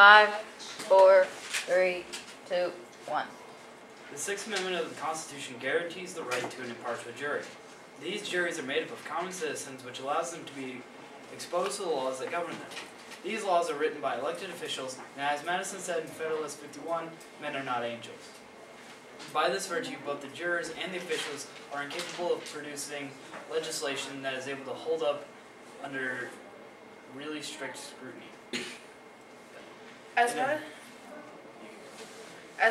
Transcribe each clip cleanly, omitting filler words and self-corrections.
5, 4, 3, 2, 1. The Sixth Amendment of the Constitution guarantees the right to an impartial jury. These juries are made up of common citizens, which allows them to be exposed to the laws that govern them. These laws are written by elected officials, and as Madison said in Federalist 51, men are not angels. By this virtue, both the jurors and the officials are incapable of producing legislation that is able to hold up under really strict scrutiny. As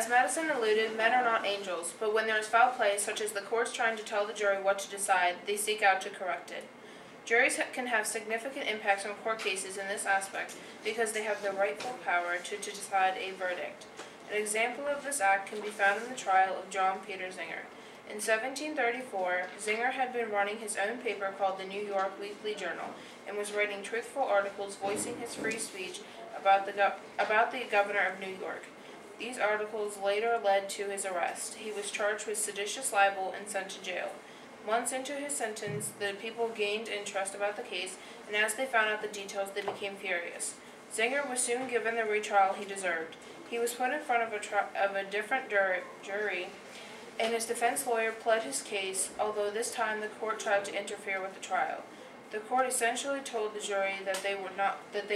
Madison alluded, men are not angels, but when there is foul play, such as the courts trying to tell the jury what to decide, they seek out to correct it. Juries can have significant impacts on court cases in this aspect because they have the rightful power to decide a verdict. An example of this act can be found in the trial of John Peter Zenger. In 1734, Zenger had been running his own paper called the New York Weekly Journal and was writing truthful articles voicing his free speech about the governor of New York. These articles later led to his arrest. He was charged with seditious libel and sent to jail. Months into his sentence, the people gained interest about the case, and as they found out the details, they became furious. Zenger was soon given the retrial he deserved. He was put in front of a different jury, and his defense lawyer pled his case, although this time the court tried to interfere with the trial. The court essentially told the jury that they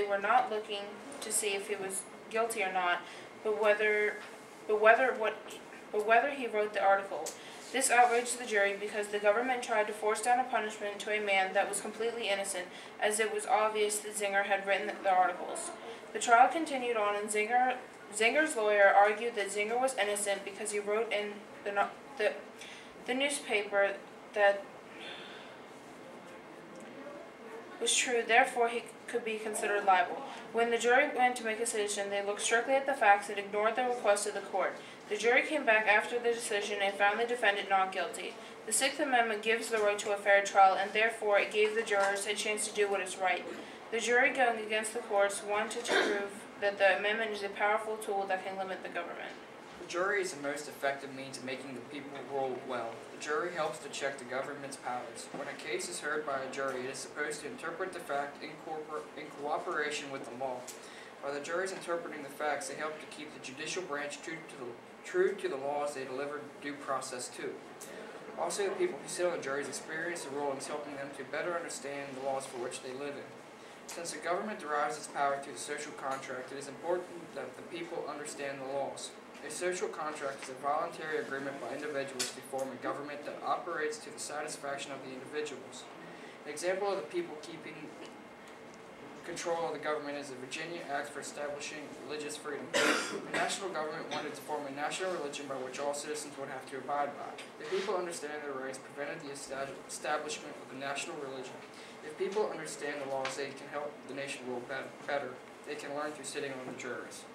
were not looking to see if he was guilty or not, but whether he wrote the article. This outraged the jury because the government tried to force down a punishment to a man that was completely innocent, as it was obvious that Zenger had written the articles. The trial continued on, and Zenger's lawyer argued that Zenger was innocent because he wrote in the newspaper that was true, therefore he could be considered liable. When the jury went to make a decision, they looked strictly at the facts and ignored the request of the court. The jury came back after the decision and found the defendant not guilty. The Sixth Amendment gives the right to a fair trial, and therefore it gave the jurors a chance to do what is right. The jury, going against the courts, wanted to prove that the amendment is a powerful tool that can limit the government. The jury is the most effective means of making the people rule well. The jury helps to check the government's powers. When a case is heard by a jury, it is supposed to interpret the fact in cooperation with the law. By the juries interpreting the facts, they help to keep the judicial branch true to the laws they deliver due process to. Also, the people who sit on the juries experience the rulings, helping them to better understand the laws for which they live in. Since the government derives its power through the social contract, it is important that the people understand the laws. A social contract is a voluntary agreement by individuals to form a government that operates to the satisfaction of the individuals. An example of the people keeping control of the government is the Virginia Act for establishing religious freedom. The national government wanted to form a national religion by which all citizens would have to abide by. If people understand their rights, prevented the establishment of the national religion. If people understand the laws, they can help the nation rule better. They can learn through sitting on the juries.